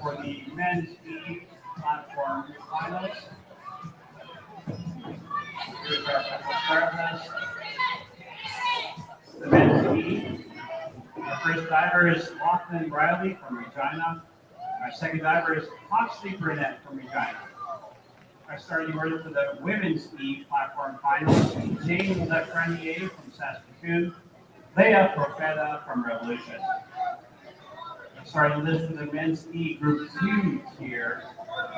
for the men's E platform finals. Here's our start list. The men's E. Our first diver is Lachlan Riley from Regina. Our second diver is Foxley Burnett from Regina. Our starting order for the women's E platform finals: Jane Lefrenier from Saskatoon, Leah Profeta from Revolution. Our starting list for the men's E Group 2 tier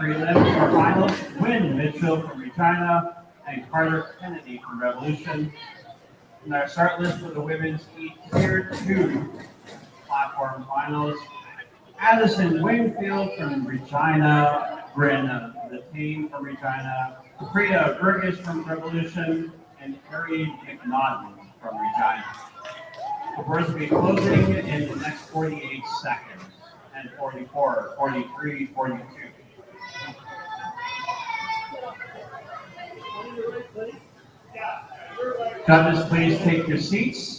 prelims or finals: Wynn Mitchell from Regina and Carter Kennedy from Revolution. And our start list for the women's E tier 2 platform finals: Addison Wingfield from Regina, Brenna Latine from Regina, Priya Burgess from Revolution, and Harry McNaughton from Regina. The boards will be closing in the next 48 seconds, and 44, 43, 42. Judges, please take your seats.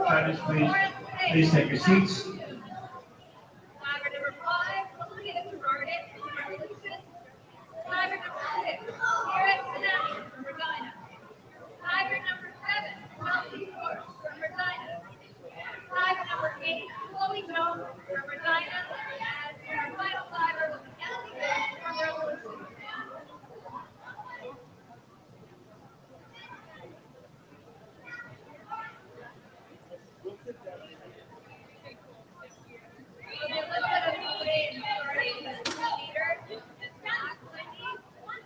Judges, please take your seats.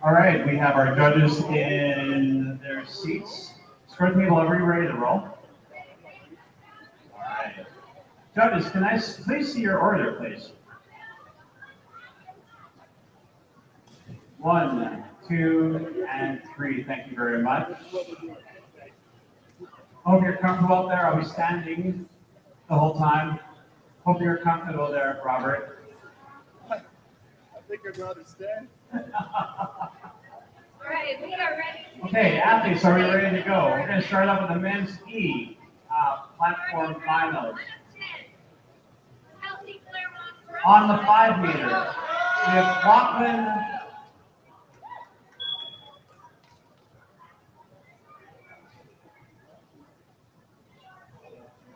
All right, we have our judges in their seats. Scrub table, are we ready to roll? All right. Judges, can I please see your order, please? 1, 2, and 3. Thank you very much. Hope you're comfortable out there. I'll be standing the whole time. Hope you're comfortable there, Robert. I think I'd rather stay. All right, we are ready. Okay, athletes, are we ready to go? We're going to start off with the men's E platform finals. On the 5 meter, we have Lachlan.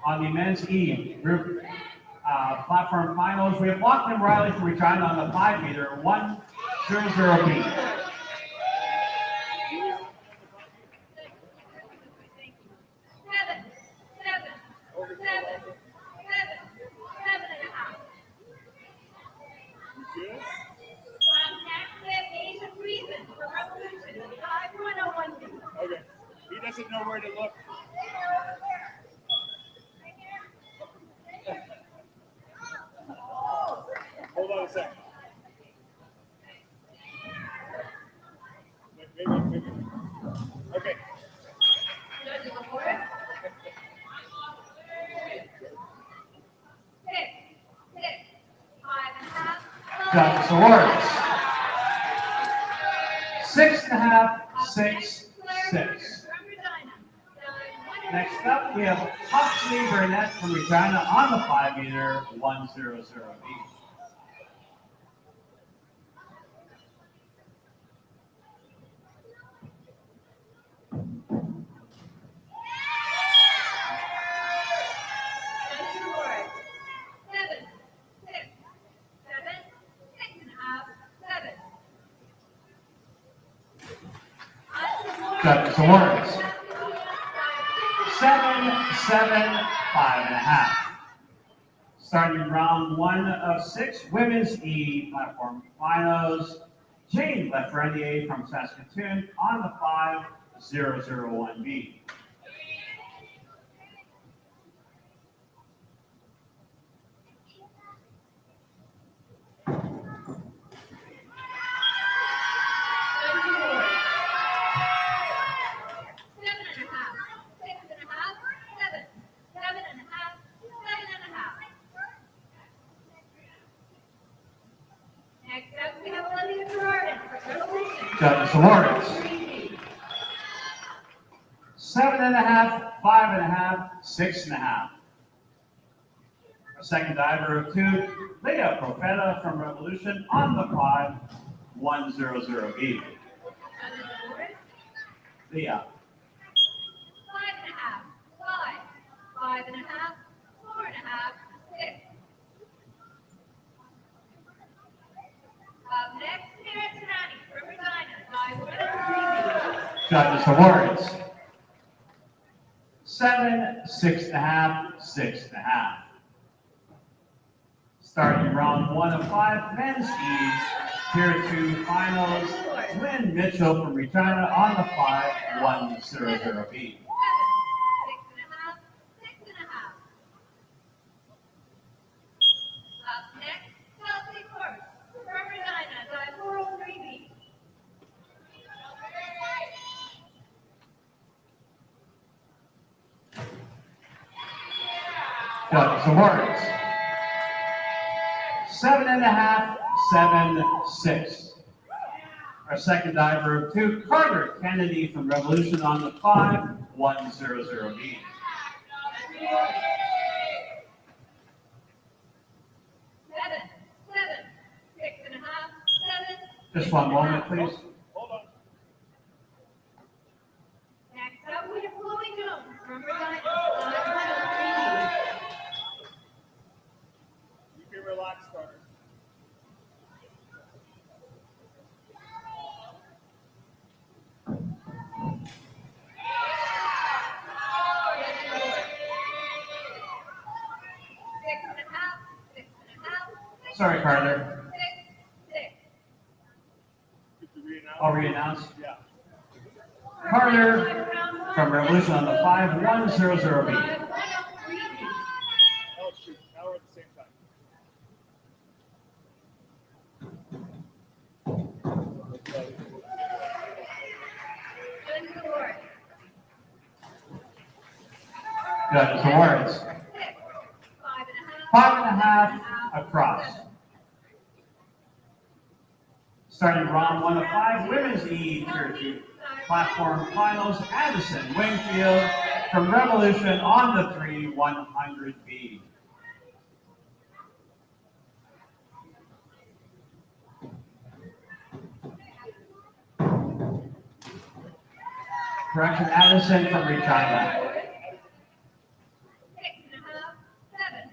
On the men's E group platform finals, we have Lachlan Riley from Regina on the 5 meter, 100 beat. Okay. He doesn't know where to look. Hold on a second. Maybe. Okay. Judges awards. 6.5, 6, 6. Next up, we have Foxley Burnett from Regina on the 5 meter, 100 beat. Judges awards. 7, 7, 5.5. Starting round 1 of 6, women's E platform finals. Jane Lafreniere from Saskatoon on the 5001B. Judges awards. 7.5, 5.5, 6.5. Our second diver of 2, Leah Profeta from Revolution on the 5100B. Leah. 5.5, 5, 5.5, 4.5, 6. Up next, Terrence Manning from Regina, dive 1 Judges awards. 7, 6.5, 6.5. Starting round 1 of 5, men's E's, Tier 2 finals. Lynn Mitchell from Regina on the 5100B. 6.5, 6.5. Up next, Chelsea Court from Regina, dive 403B. Judges awards. 7.5, 7, 6. Our second diver of 2, Carter Kennedy from Revolution on the 5100B. 7, 6.5, 7. Just one moment, please. Hold on. Next up, we have Chloe Jones from Regina, dive 103B. You can relax, Carter. Sorry, Carter. 6. Could you re-announce? I'll re-announce. Yeah. Carter from Revolution on the 5100B. Oh, shoot. Now we're at the same time. Judges awards. 5.5 across. Starting round 1 of 5, women's E Tier 2 platform finals. Addison Wingfield from Revolution on the 3100B. Correction, Addison from Regina. 6.5, 7,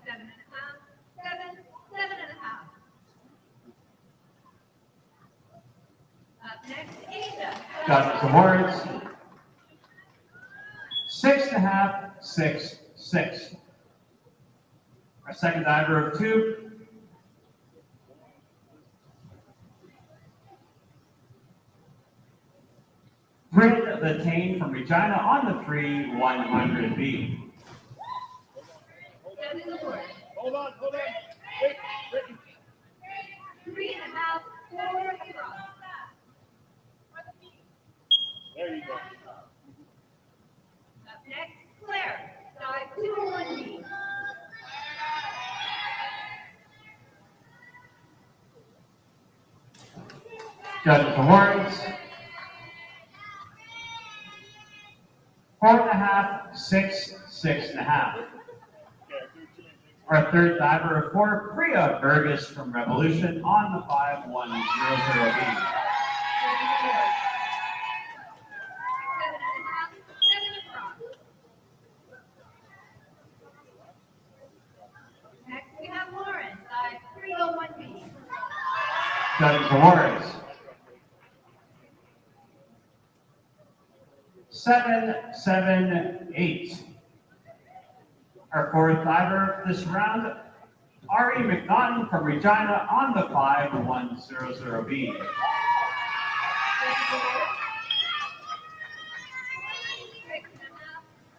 7.5, 7, 7.5. Up next, Asia. Judges awards. 6.5, 6, 6. Our second diver of 2, Britt Latane from Regina on the 3100B. Judges award. Hold on. Wait, Brittany. 3.5, 4 across. There you go. Up next, Claire, dive 201B. Judges awards. 4.5, 6, 6.5. Okay, do 2 minutes. Our third diver of 4, Priya Burgess from Revolution on the 5100B. 7.5, 7 across. Next, we have Lauren, dive 301B. Judges awards. 778. Our fourth diver this round, Ari McNaughton from Regina on the 5100B. 6.5,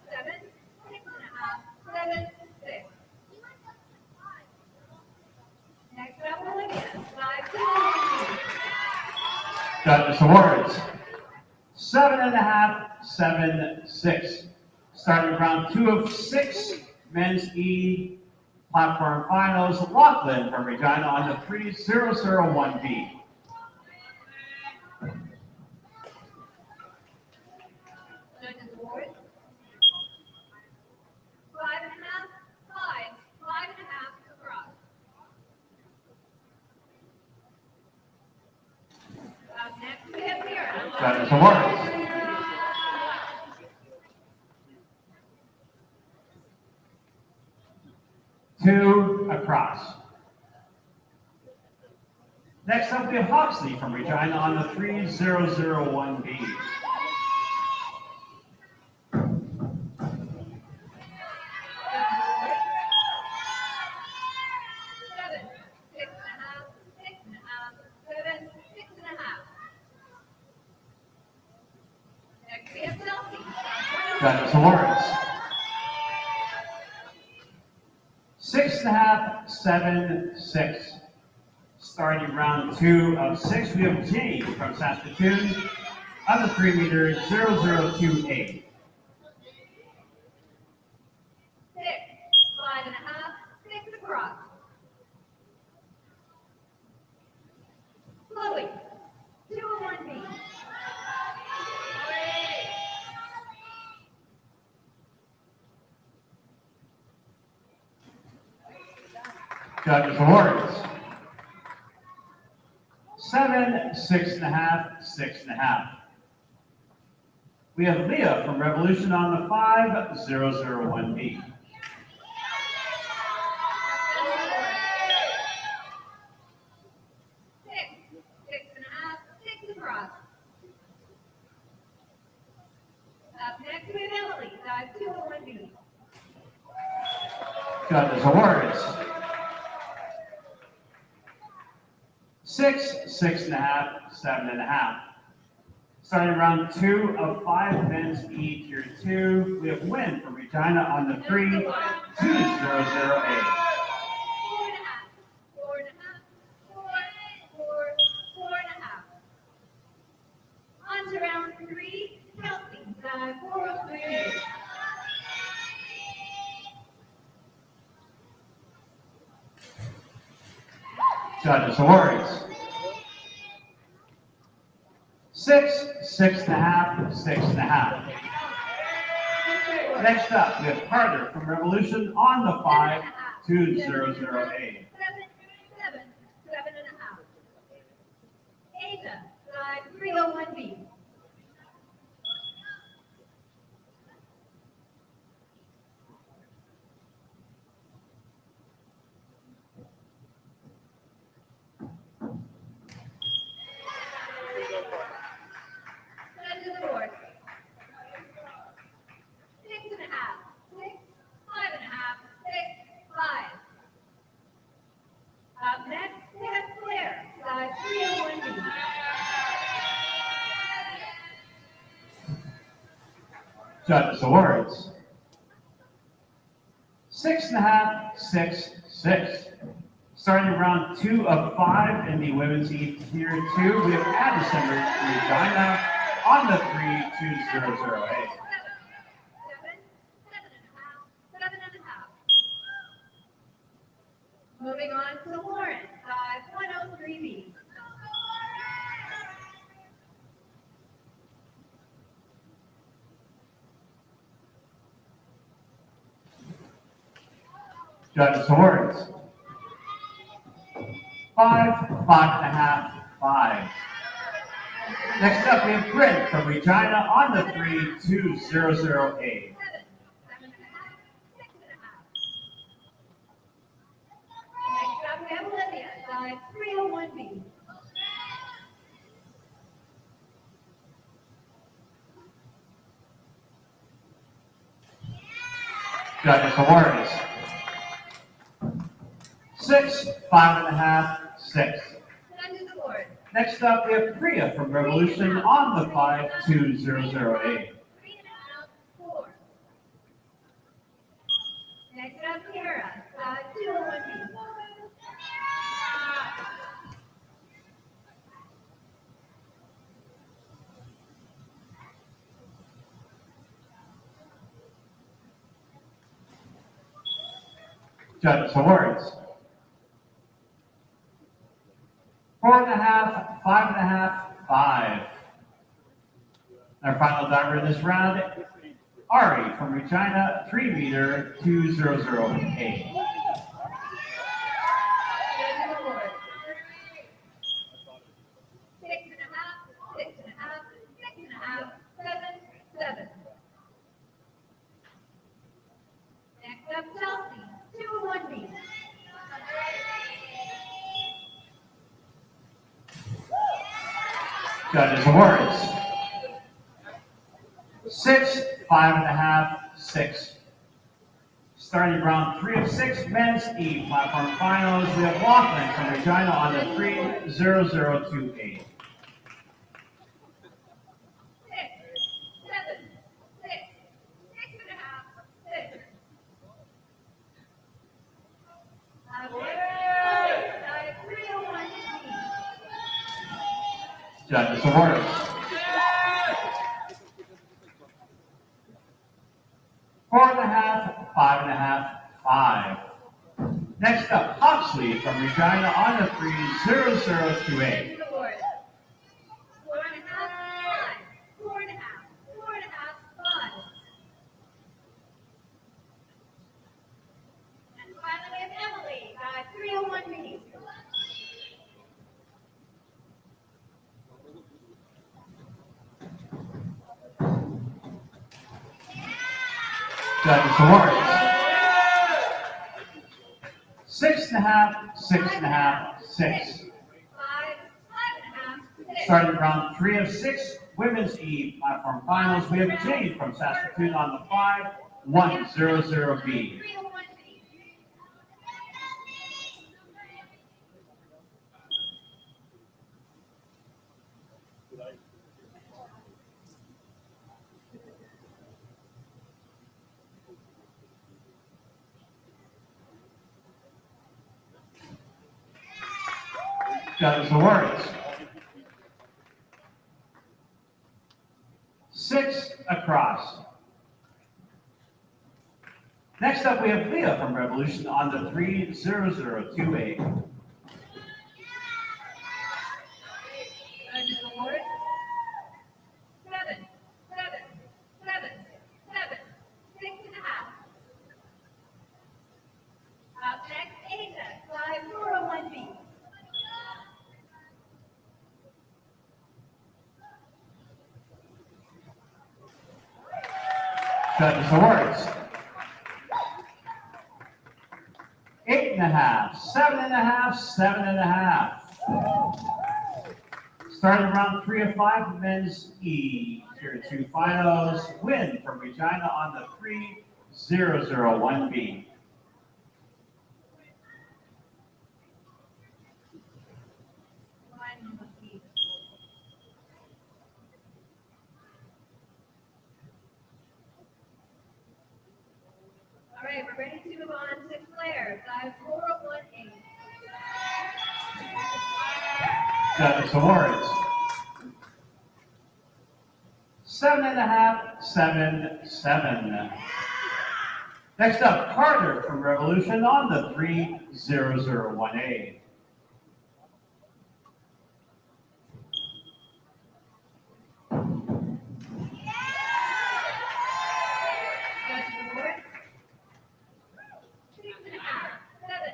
7, 6.5, 7, 6. Next up, Olivia, 5, 2, Judges awards. 7.5, 7, 6. Starting round 2 of 6 men's E platform finals, Lachlan from Regina on the 3001B. Judges award. 5.5, 5, 5.5 across. Up next, we have Mira. Judges awards. 2 across. Next up, we have Hawksley from Regina on the 3001B. 7, 6.5, 6.5, 7, 6.5. Next, we have Chelsea. Judges awards. 6.5, 7, 6. Starting round 2 of 6, we have Jane from Saskatoon on the 3 meter 0028. 6, 5.5, 6 across. Chloe, 201B. Judges awards. 7, 6.5, 6.5. We have Leah from Revolution on the 5001B. 6, 6.5, 6 across. Up next, we have Emily, size 201B. Judges awards. 6, 6.5, 7.5. Starting round 2 of 5 men's E tier 2, we have Wynn from Regina on the 3200A. 4.5, 4.5. On to round 3, Kelsey, size 403. Judges awards. 6, 6.5, 6.5. Next up, we have Carter from Revolution on the 5200A. 7, 7.5. Asa, size 301B. Judges award. 6.5, 6, 5.5, 6, 5. Up next, we have Claire, size 301B. Judges awards. 6.5, 6, 6. Starting round 2 of 5 in the women's E tier 2, we have Addison from Regina on the 3200A. 7, 7.5, 7.5. Moving on to Lauren, size 103B. Judges awards. 5, 5.5, 5. Next up, we have Brent from Regina on the 3200A. 7, 7.5, 6.5. Next up, we have Olivia, size 301B. Judges awards. 6, 5.5, 6. Judges award. Next up, we have Priya from Revolution on the 52008. 3.5, 4. Next up, Kara, 201B. Judges awards. 4.5, 5.5, 5. Our final diver in this round, Ari from Regina, 3 meter, 2008. Judges award. 6.5, 6.5, 6.5, 7, 7. Next up, Chelsea, 201B. Judges awards. 6, 5.5, 6. Starting round 3 of 6, men's E platform finals, we have Lachlan from Regina on the 30028. 6, 7, 6, 6.5, 6. Dive 301B. Judges awards. 4.5, 5.5, 5. Next up, Huxley from Regina on the 30028. Judges award. 4.5, 5. 4.5, 4.5, 5. And finally, we have Emily, dive 301B. Judges awards. 6.5, 6.5, 6. 5, 5.5, 6. Starting round 3 of 6, women's E platform finals, we have Jade from Saskatoon on the 5100B. 301B. Judges awards. 6 across. Next up, we have Leah from Revolution on the 30028. Judges award. 7, 7, 7, 7, 6.5. Up next, Asia, dive 401B. Judges awards. 8.5, 7.5, 7.5. Starting round 3 of 5, men's E Tier 2 finals, win from Regina on the 30001B. Mine must be. All right, we're ready to move on to Claire, dive 401A. Judges awards. 7.5, 7, 7. Next up, Carter from Revolution on the 30001A. Judges award. 6.5, 7,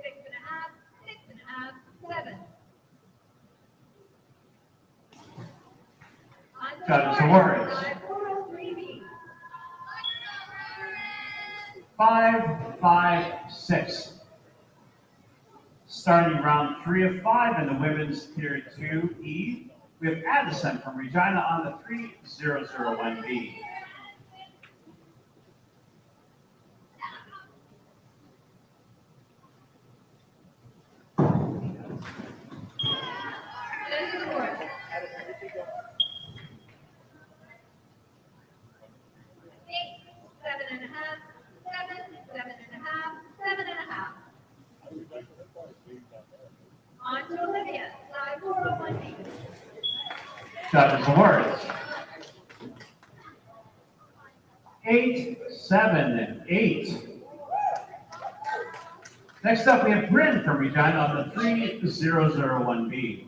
6.5, 6.5, 7. On to Judges Florida, awards. dive 403B. 5, 5, 6. Starting round 3 of 5 in the women's Tier 2E, we have Addison from Regina on the 30001B. to the fourth. Eight, 7.5, 7.5, 7.5. On to Olivia, side 401B. Judges' awards. 8, 7, 8. Next up, we have Bryn from Regina on the 3001B.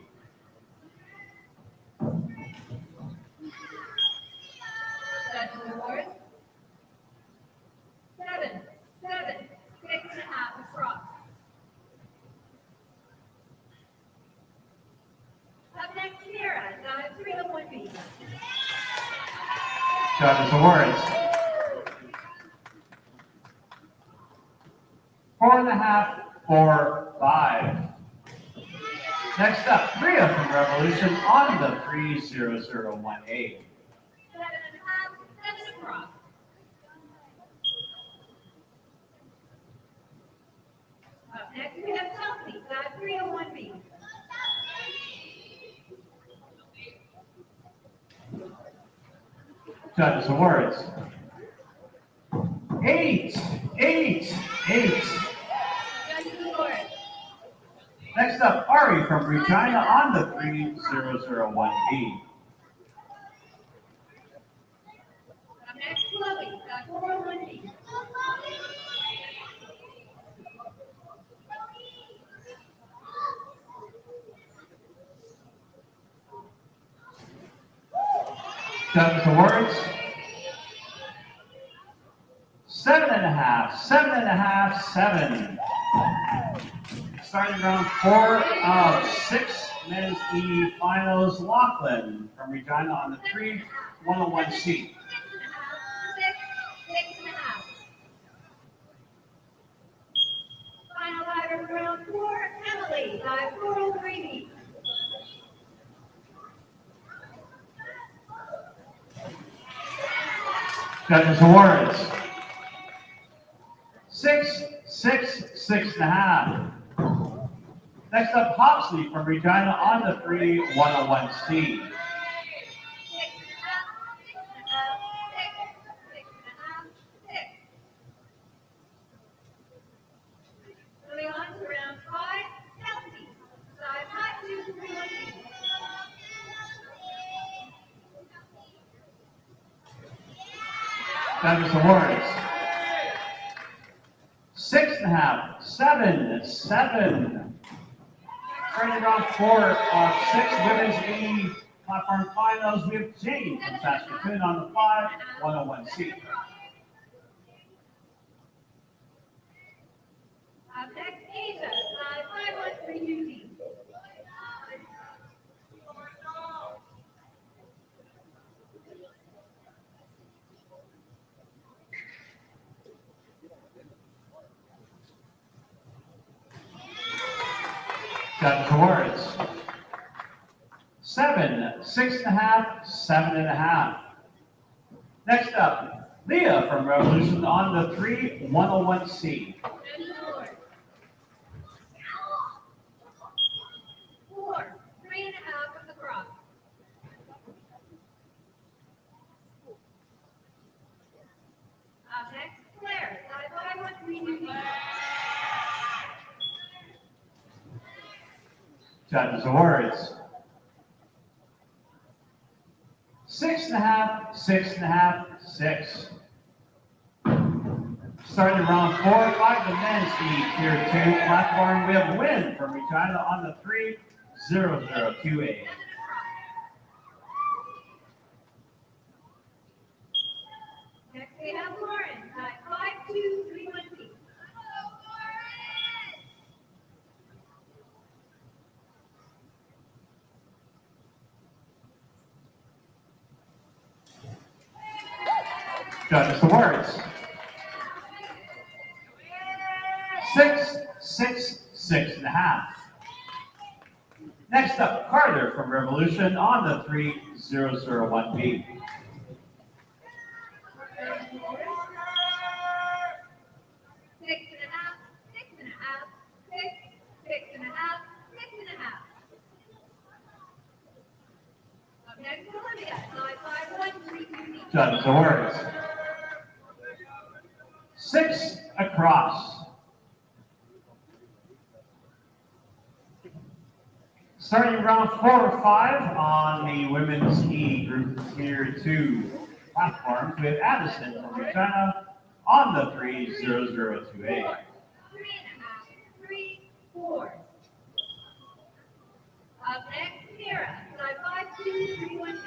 Judges awards. 7, 7, 6.5 across. Up next, Sierra, side 301B. Judges' awards. 4.5, 4, 5. Next up, Rhea from Revolution on the 3001A. 7.5, 7 across. Up next, we have Chelsea, side 301B. Judges' awards. 8, 8, 8. Judges awards. Next up, Ari from Regina on the 3001B. Up next, Chloe, side 401B. Judges' awards. 7.5, 7.5, 7. Starting round 4 of 6 men's E finals, Lachlan from Regina on the 3101C. 6.5, 6.5. Final diver for round 4, Emily, side 403B. Judges' awards. 6, 6, 6.5. Next up, Hopsley from Regina on the 3101C. 6.5, 6.5, 6.5, 6. Moving on to round 5, Chelsea, side 5231B. Judges' awards. 6.5, 7, 7. Starting round 4 of 6 women's E platform finals, we have Jane from Saskatoon on the 5101C. Up next, Asia, side 5132B. Judges' awards. 7, 6.5, 7.5. Next up, Leah from Revolution on the 3101C. Judges award. 4, 3.5 of the cross. Up next, Claire, side 5132B. Judges' awards. 6.5, 6.5, 6. Starting round 4 or 5, the men's E tier 2 platform, we have Win from Regina on the 3002A. Next, we have Lauren, side 5231B. Judges' awards. 6, 6, 6.5. Next up, Carter from Revolution on the 3001B. Six and a half, 6.5, 6, 6.5, 6.5. Judges awards. 6 across. Starting round 4 or 5 on the women's E group tier 2 platforms with Addison from Regina on the 3002A. 3.5, 3, 4. Up next, Mira, side 5, 2, 3, 1, B.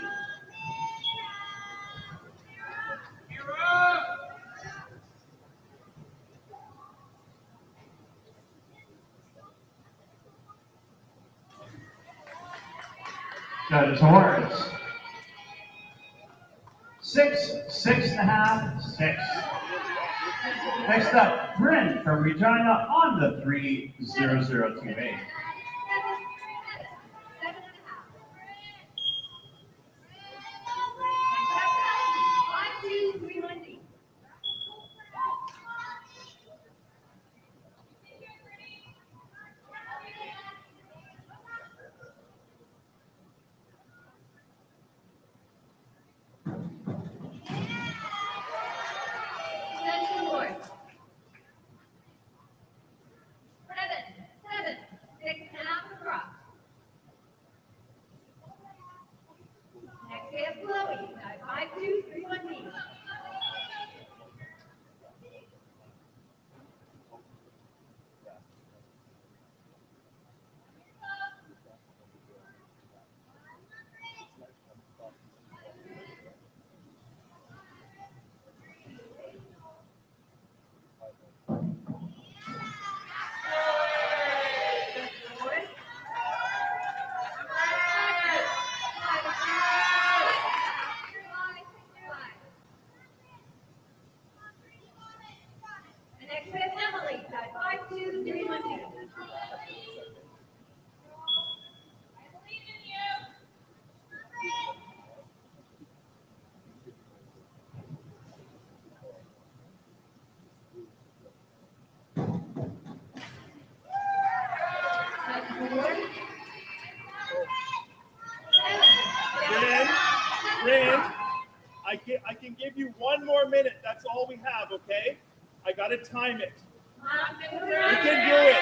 Judges awards. 6, 6.5, 6. Next up, Bryn from Regina on the 3002A. 5, 2, 3, 1, D. Judges awards. 7, 6.5 across. Next we have Chloe, side 5, 2, 3, 1, B. And next we have Emily, side 5, 2, 3, 1, 2. Rin, I can give you 1 more minute. That's all we have, okay? I gotta time it. You can do it.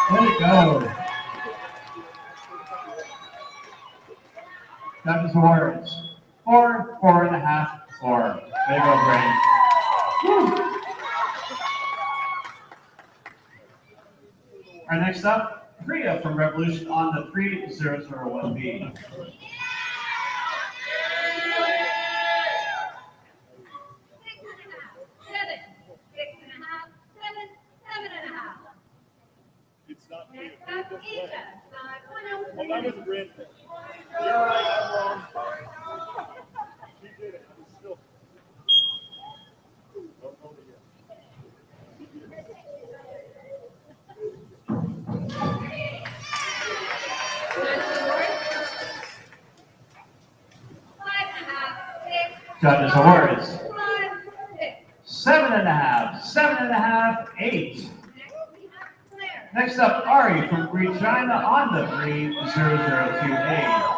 There you go. Judges awards. 4, 4.5, 4. There you go, Bryn. Woo. Our next up, Priya from Revolution on the 3001B. 7.5. It's not me. Next up, Isha, side Oh, 103. that was Rin. You're right, I'm wrong. She did it. It was still. Don't over here. Judges awards. 5, 6. 7.5, 7.5, 8. Next we have Claire. Next up, Ari from Regina on the 3002A.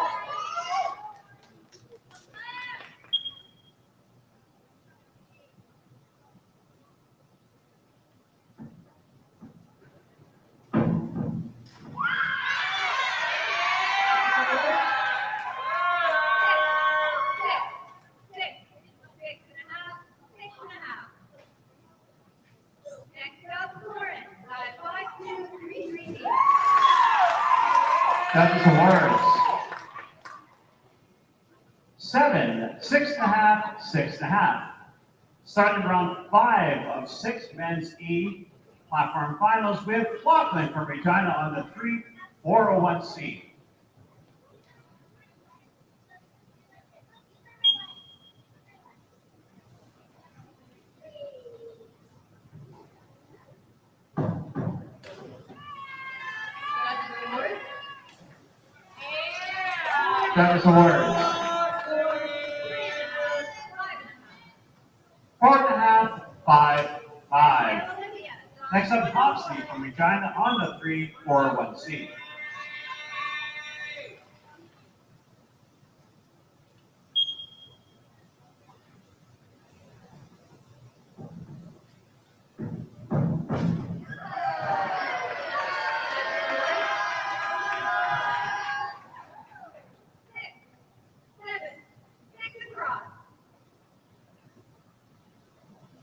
Judges awards. 7, 6.5, 6.5. Starting round 5 of 6 men's E platform finals with Lachlan from Regina on the 3401C. Judges awards. 4.5, 5, 5. Olivia. Next up, Hopsley from Regina on the 3, 4, 1C.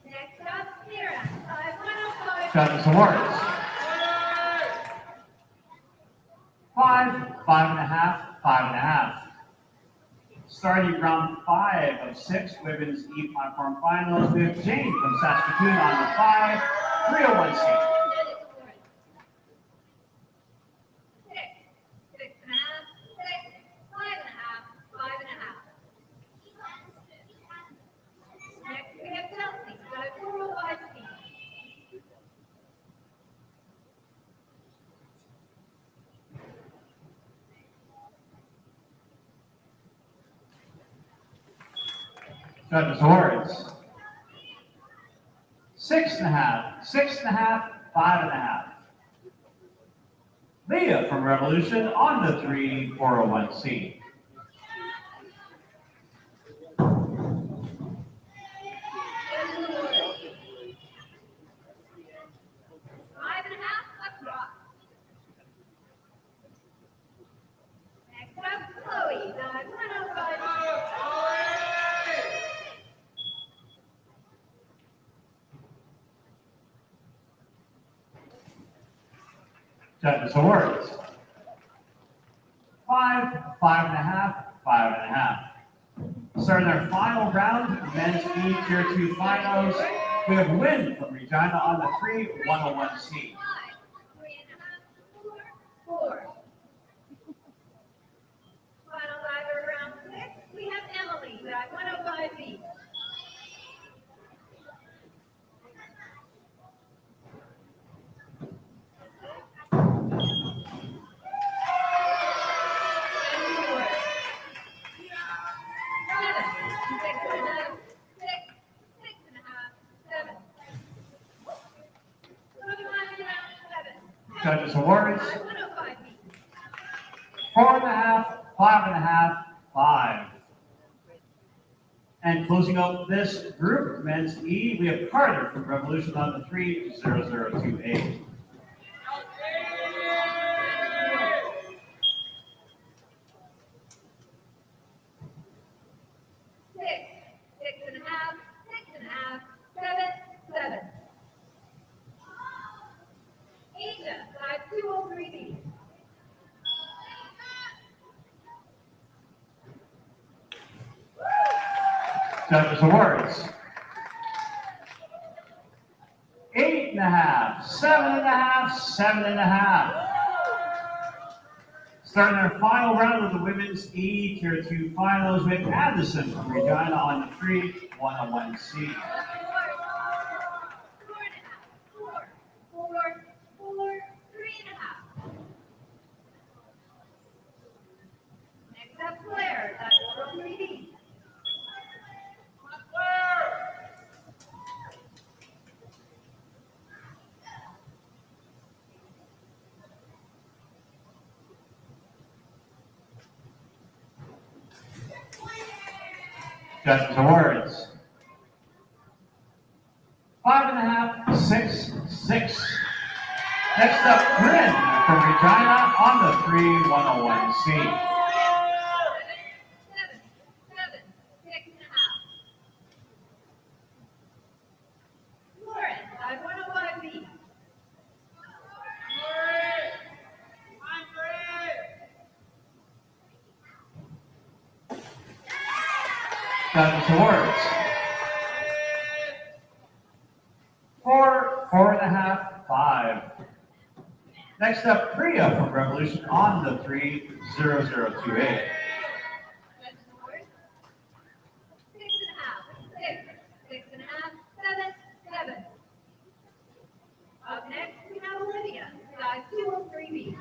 Next up, Mira. 105. Judges awards. 5, 5.5, 5.5. Starting round 5 of 6 women's E platform finals, we have Jane from Saskatoon on the 5, 301C. 6, 6.5, 6, 5.5, 5.5. Next, we have Chelsea. 405C. Judges awards. 6.5, 6.5, 5.5. Leah from Revolution on the 3, 401C. 5.5 across. Next up, Chloe. 105. Judges awards. 5, 5.5, 5.5. Starting our final round, men's E Tier 2 finals, we have Wynn from Regina on the 3, 101C. 5, 3.5, 4, 4. Final diver round 6, we have Emily. 105B. Judges awards. 4.5, 5.5, 5. And closing out this group, men's E, we have Carter from Revolution on the 3, 002A. Six and a half, 7, 7. Asia, 203B. Judges awards. 8.5, 7.5, 7.5. Starting our final round of the women's E Tier 2 finals, we have Addison from Regina on the 3, 101C. 4, 3.5. Next up, Claire, 403B. Judges awards. 5.5, 6, 6. Next up, Bryn from Regina on the 3, 101C. 7, 6.5. Lauren, 105B. Judges awards. 4, 4.5, 5. Next up, Priya from Revolution on the 3, 002A. 6.5, 7, 7. Up next, we have Olivia, 203B.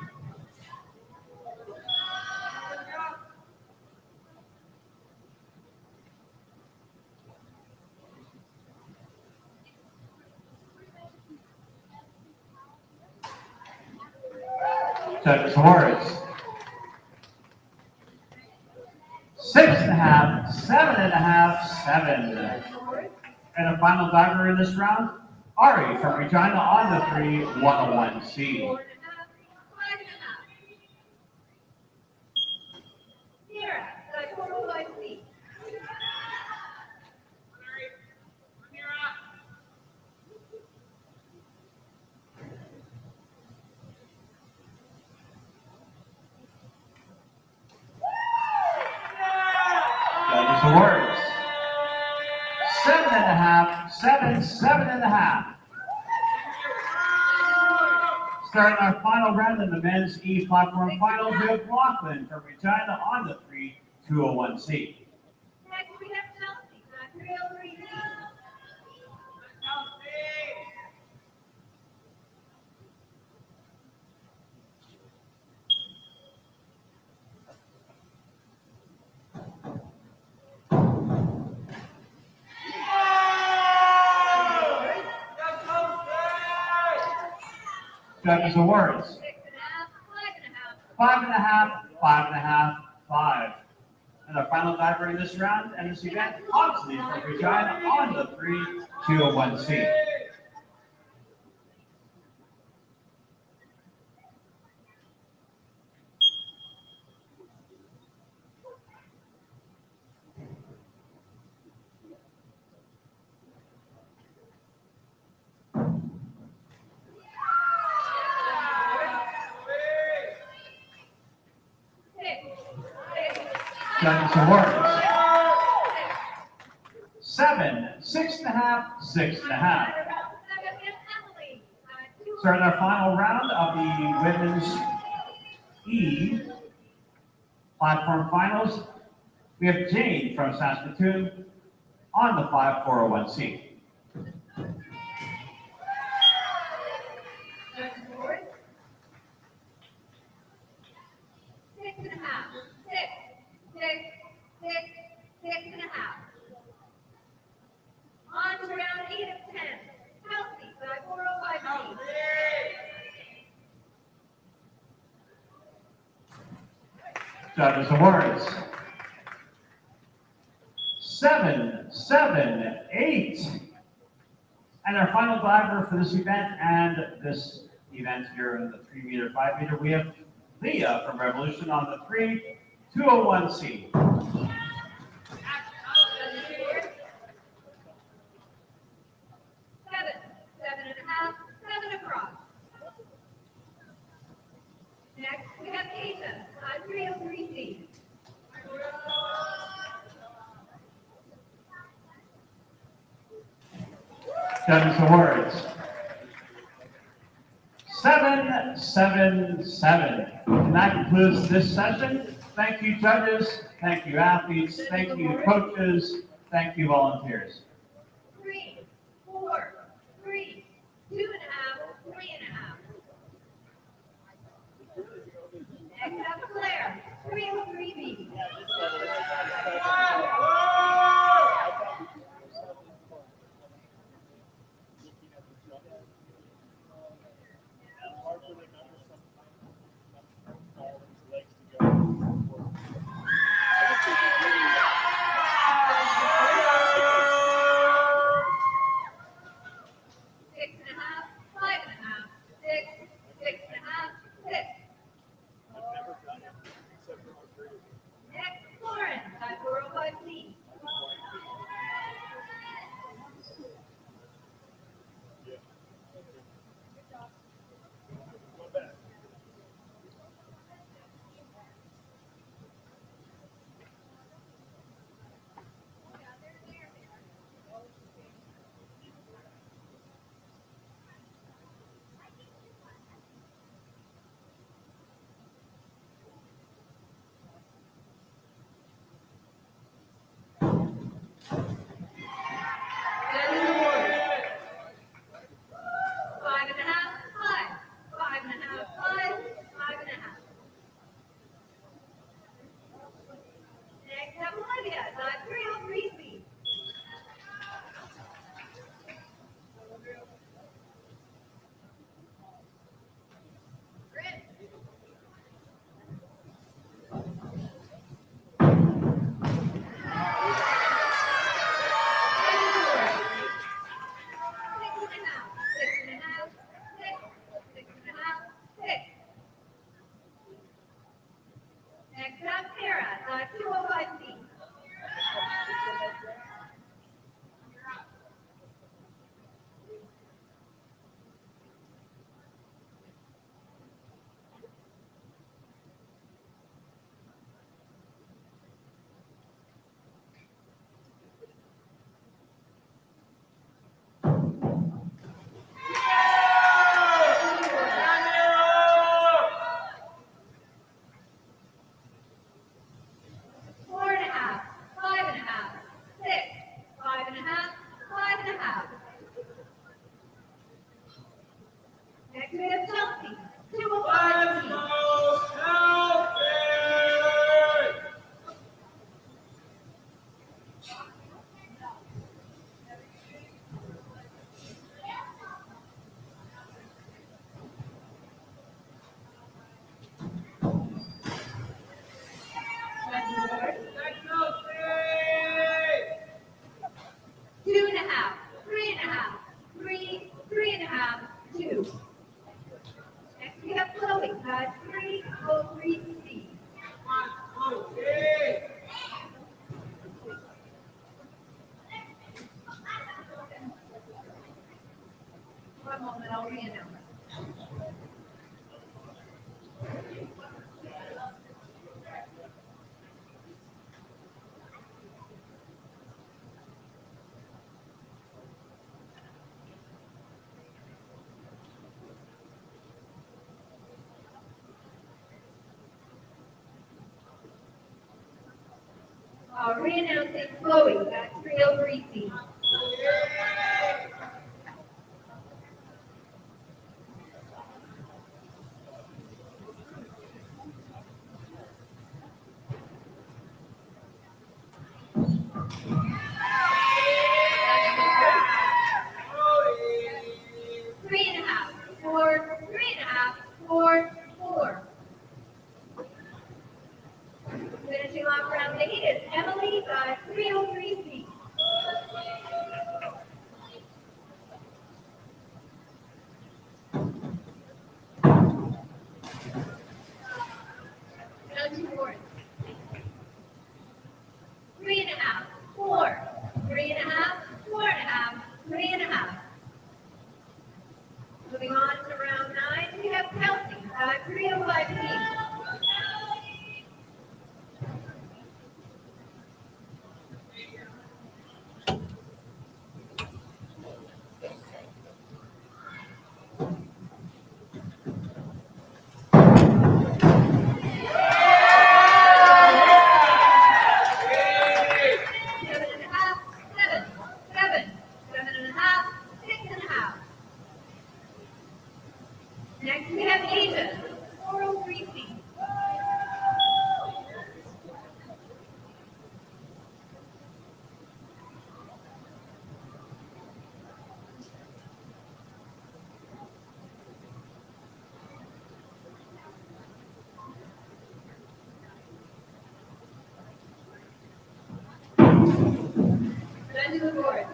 Judges' awards. 6.5, 7.5, 7. And the final diver in this round, Ari from Regina on the 3, 101C. 4.5, 5.5. Sierra, dive 405C. Judges' awards. 7.5, 7, 7.5. Starting our final round in the men's E platform finals, we have Lachlan from Regina on the 3, 201C. Next, we have Chelsea, dive 303C. Judges' awards. 6.5, 5.5. 5.5, 5.5, 5. And our final diver in this round and this event, Oxley from Regina on the 3, 201C. Judges' awards. 7, 6.5, 6.5. Starting our final round of the women's E platform finals, we have Jane from Saskatoon on the 5, 401C. On to round 8 of 10. Kelsey, dive 405C. Judges' awards. 7, 7, 8. And our final diver for this event and this event here in the 3-meter, 5-meter, we have Leah from Revolution on the 3, 201C. 7, 7.5, 7 across. Next, we have Asia, dive 303C. Judges' awards. 7, 7, 7. And that concludes this session. Thank you, judges. Thank you, athletes. Thank you, coaches. Thank you, volunteers. 3, 4, 3, 2.5, 3.5. Next up, Claire, 303B. Re-announcing Chloe at 303 feet. Three and a half, four, three and a half, four, four. Finishing off round 8 is Emily at 303 feet. Round 2 fourths. Three and a half, four, three and a half, four and a half, three and a half. Moving on to round 9, we have Kelsey at 305 feet. Seven and a half, seven, seven, seven and a half, 6 and a half. Next we have Asia, 403 feet. Then to the board.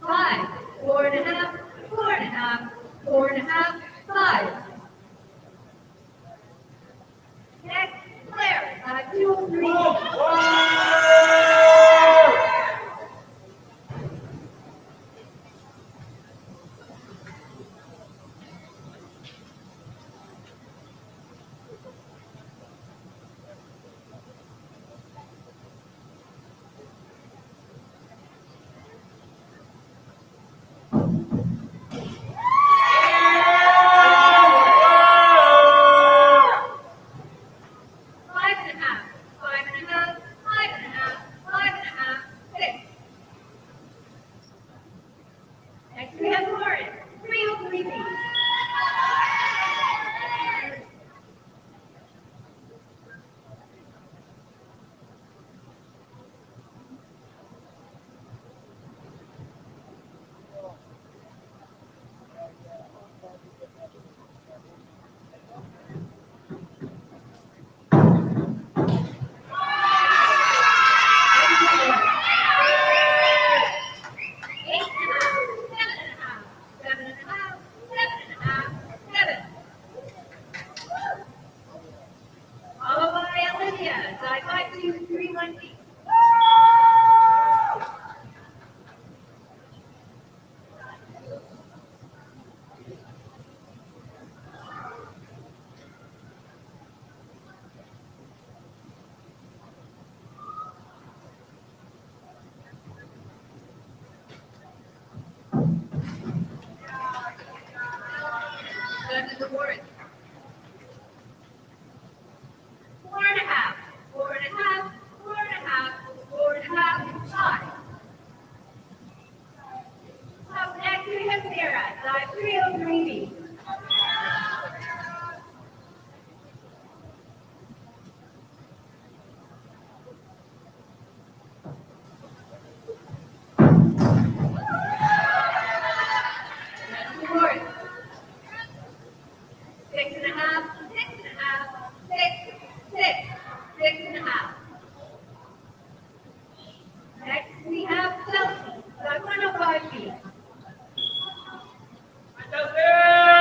5, 4 and a half, 4 and a half, 4 and a half, 5. Next, Claire at 203. Five and a half, five and a half, five and a half, five and a half, 6. Next we have Lauren, 303 feet. Eight and a half, 7 and a half, 7 and a half, 7 and a half, 7. Followed by Olivia, side 5, 2, 3, 1 feet. Judges award. 4 and a half, 4 and a half, 4 and a half, 4 and a half, 5. Up next we have Sarah, side 303 feet. Judges award. 6 and a half, 6 and a half, 6, 6, 6 and a half. Next we have Chelsea, side 105 feet. Chelsea!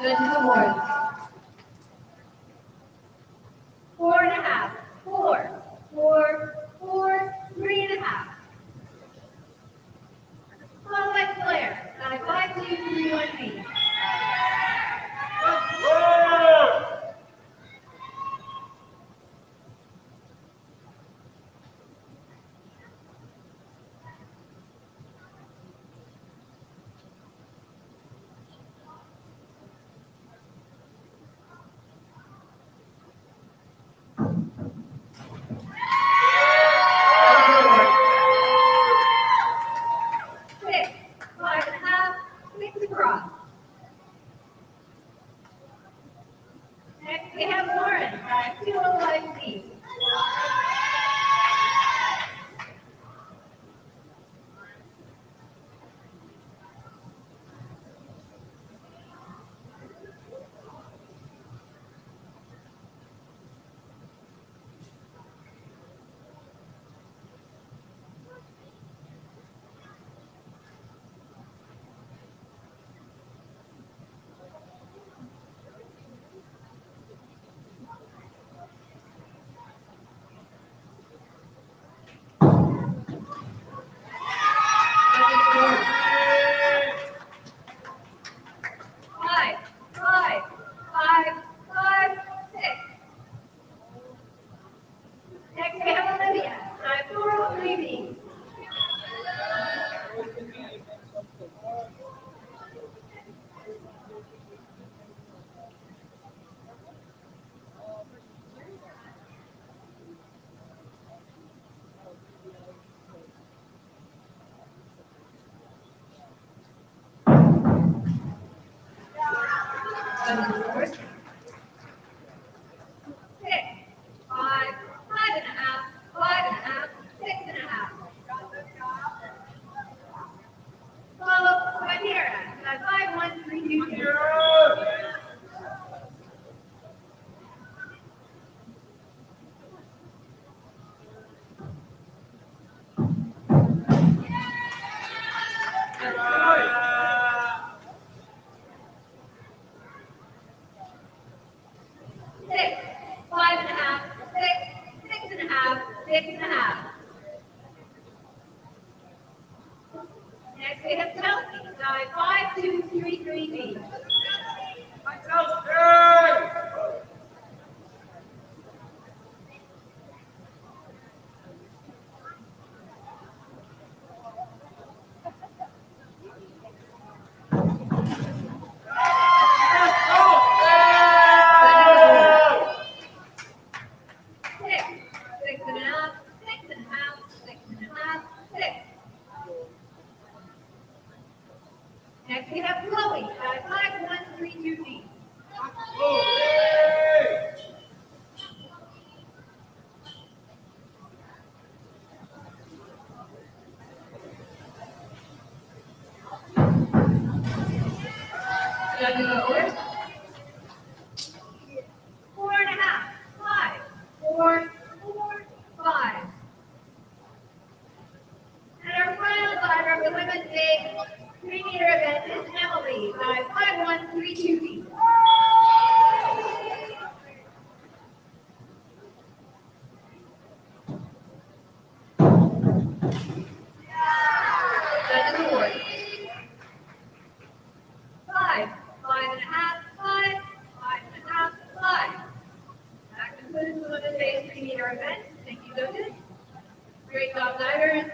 Judges awards. 4.5, 4, 4, 4, 3.5. Qualified player, dive 5, 2, 3, 1, B. Six, 5.5, 6 across. Next we have Lauren, dive 205 B. Five, 5, 5, 5, 6. Next we have Olivia, dive 403 B. Judges awards. 6, 5, 5.5, 5.5, 6.5. Follow by Tara, dive 5, 1, 3, 2, 2. Six, 5.5, 6, 6.5, 6.5. Next we have Chelsea, dive 5, 2, 3, 3 B. Six, 6.5, 6.5, 6.5, 6. Next we have Chloe, dive 5, 1, 3, 2 B. Judges awards. 4.5, 5, 4, 4, 5. And our final diver of the women's big 3-meter event is Emily, dive 5, 1, 3, 2 B. Judges awards. 5, 5.5, 5, 5.5, 5. That concludes the women's big 3-meter event. Thank you, judges. Great job, divers.